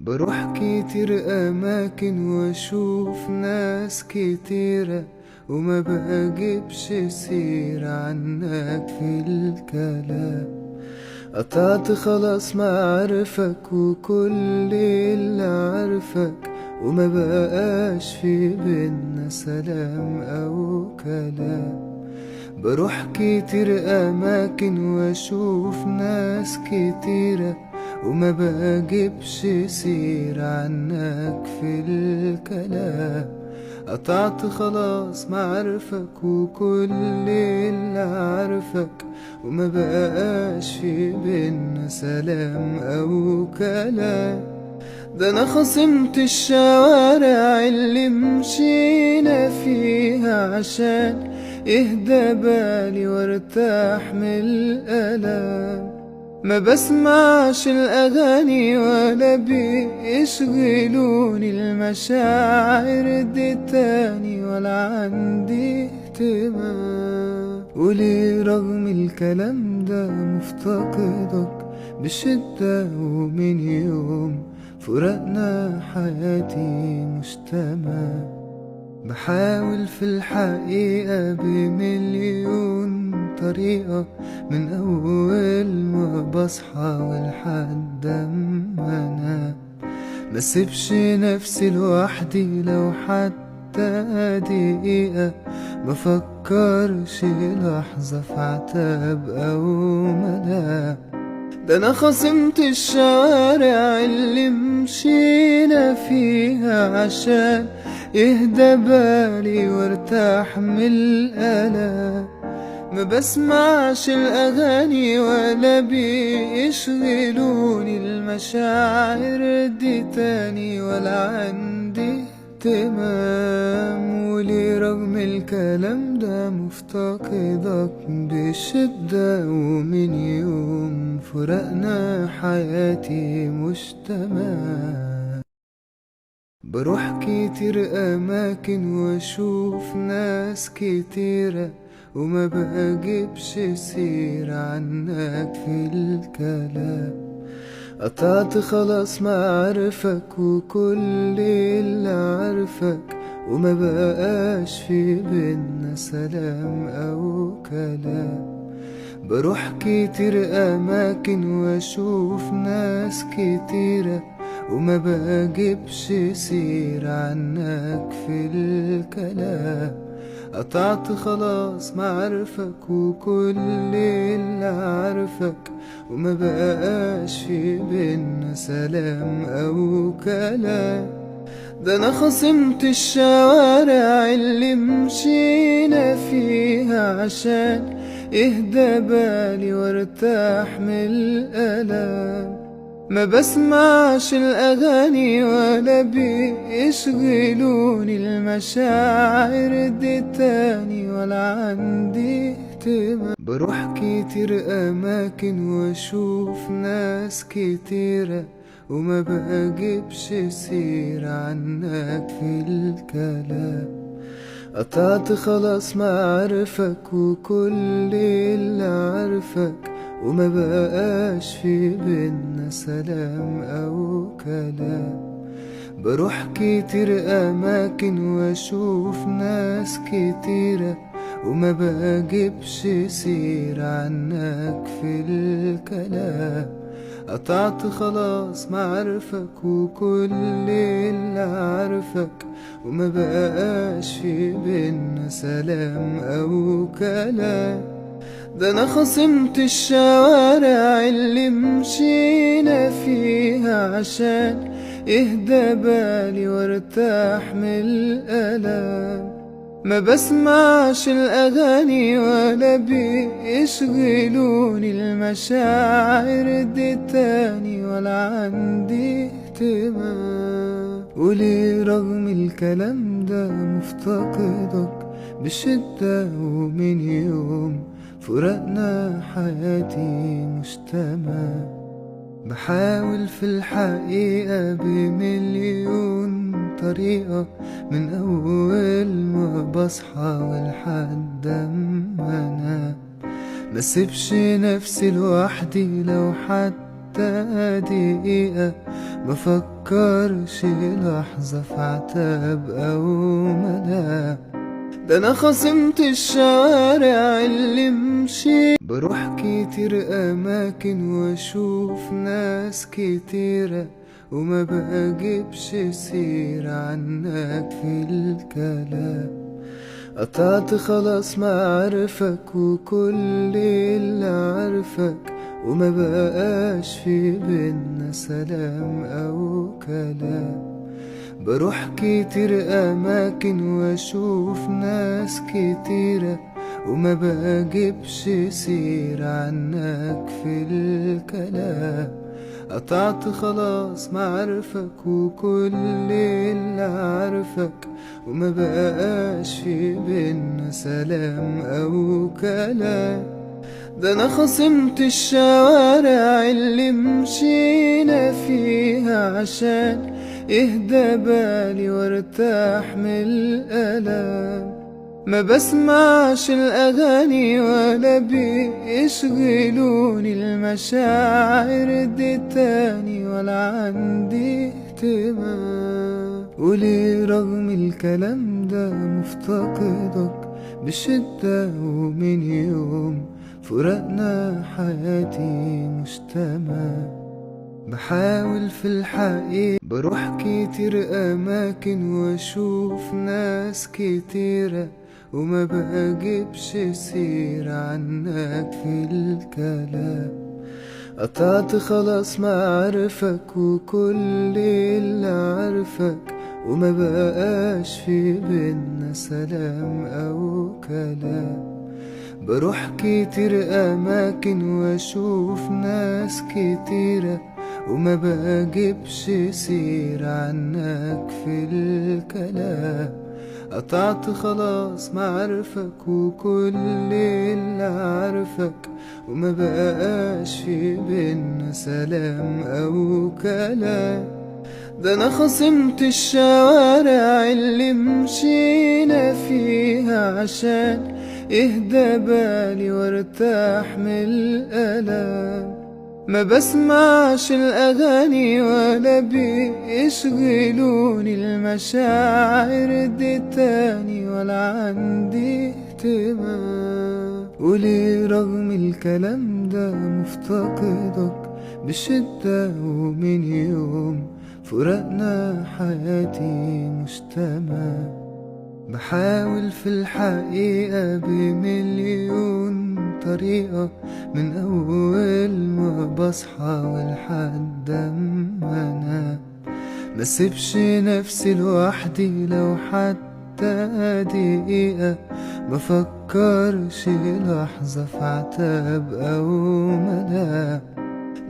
بروح كتير أماكن وأشوف ناس كتيرة، وما بجيبش سيرة عنك في الكلام. قطعت خلاص معارفك وكل اللي عارفك، وما بقاش في بينا سلام أو كلام. بروح كتير أماكن وأشوف ناس كتيرة، وما بجيبش سيرة عنك في الكلام. قطعت خلاص معارفك وكل اللي عارفك، وما بقاش في بينا سلام أو كلام. ده أنا خصمت الشوارع اللي مشينا فيها عشان يهدى بالي وارتاح من الألام. ما بسمعش الأغاني ولا بيشغلوني المشاعر دي تاني، ولا عندي اهتمام. وليه رغم الكلام ده مفتقدك بشدة، ومن يوم فراقنا حياتي مش تمام. بحاول في الحقيقة بمليون طريقة، من أول ما بصحى ولحد ما أنام. مسيبش نفسي لوحدي لو حتى دقيقة، مفكرش لحظة في عتاب أو ملام. ده أنا خصمت الشوارع اللي مشينا فيها عشان يهدى بالي وارتاح من الألام. ما بسمعش الأغاني ولا بيشغلوني المشاعر دي تاني، ولا عندي اهتمام. وليه رغم الكلام ده مفتقدك بشدة، ومن يوم فراقنا حياتي مش تمام. بروح كتير أماكن وأشوف ناس كتيرة، وما بجيبش سيرة عنك في الكلام. قطعت خلاص معارفك وكل اللي عارفك، وما بقاش في بينا سلام أو كلام. بروح كتير أماكن وأشوف ناس كتيرة، وما بجيبش سيرة عنك في الكلام. قطعت خلاص معارفك وكل اللي عارفك، وما بقاش في بينا سلام أو كلام. ده أنا خصمت الشوارع اللي مشينا فيها عشان يهدى بالي وارتاح من الألام. ما بسمعش الأغاني ولا بيشغلوني المشاعر دي تاني، ولا عندي اهتمام. بروح كتير أماكن وأشوف ناس كتيرة، وما بجيبش سيرة عنك في الكلام. قطعت خلاص معارفك وكل اللي عارفك، وما بقاش في بينا سلام أو كلام. بروح كتير أماكن وأشوف ناس كتيرة، وما بجيبش سيرة عنك في الكلام. قطعت خلاص معارفك وكل اللي عارفك، وما بقاش في بينا سلام أو كلام. ده أنا خصمت الشوارع اللي مشينا فيها عشان يهدى بالي وارتاح من الألام. ما بسمعش الأغاني ولا بيشغلوني المشاعر دي تاني، ولا عندي اهتمام. وليه رغم الكلام ده مفتقدك بشدة، ومن يوم فراقنا حياتي مش تمام. بحاول في الحقيقة بمليون طريقة، من أول ما بصحى ولحد ما أنام. مسيبش نفسي لوحدي لو حتى حتى دقيقة مفكرش لحظة في عتاب أو ملام. ده أنا خصمت الشوارع اللي مشي، بروح كتير أماكن وأشوف ناس كتيرة وما بجيبش سيرة عنك في الكلام. قطعت خلاص معارفك وكل اللي عارفك، وما بقاش في بينا سلام أو كلام. بروح كتير أماكن وأشوف ناس كتيرة وما بجيبش سيرة عنك في الكلام. قطعت خلاص معارفك وكل اللي عارفك، وما بقاش في بينا سلام أو كلام. ده أنا خصمت الشوارع اللي مشينا فيها عشان يهدى بالي وارتاح من الألام. ما بسمعش الأغاني ولا بيشغلوني المشاعر دي تاني، ولا عندي اهتمام. وليه رغم الكلام ده مفتقدك بشدة، ومن يوم فراقنا حياتي مش تمام. بحاول في الحقيقة، بروح كتير أماكن وأشوف ناس كتيرة وما بجيبش سيرة عنك في الكلام. قطعت خلاص معارفك وكل اللي عارفك، وما بقاش في بينا سلام أو كلام. بروح كتير أماكن وأشوف ناس كتيرة وما بجيبش سيرة عنك في الكلام. قطعت خلاص معارفك وكل اللي عارفك، وما بقاش في بينا سلام أو كلام. ده أنا خصمت الشوارع اللي مشينا فيها عشان يهدى بالي وارتاح من الألام. ما بسمعش الأغاني ولا بيشغلوني المشاعر دي تاني، ولا عندي اهتمام. وليه رغم الكلام ده مفتقدك بشدة، ومن يوم فراقنا حياتي مش تمام. بحاول في الحقيقة بمليون طريقة، من أول ما بصحى ولحد ما أنام. مسيبش نفسي لوحدي لو حتى دقيقة، مفكرش لحظة في عتاب أو ملام.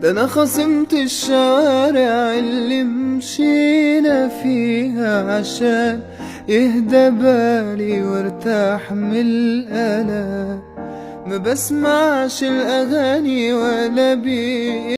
ده أنا خصمت الشوارع اللي مشينا فيها عشان يهدى بالي وارتاح من الألام. ما بسمعش الأغاني ولا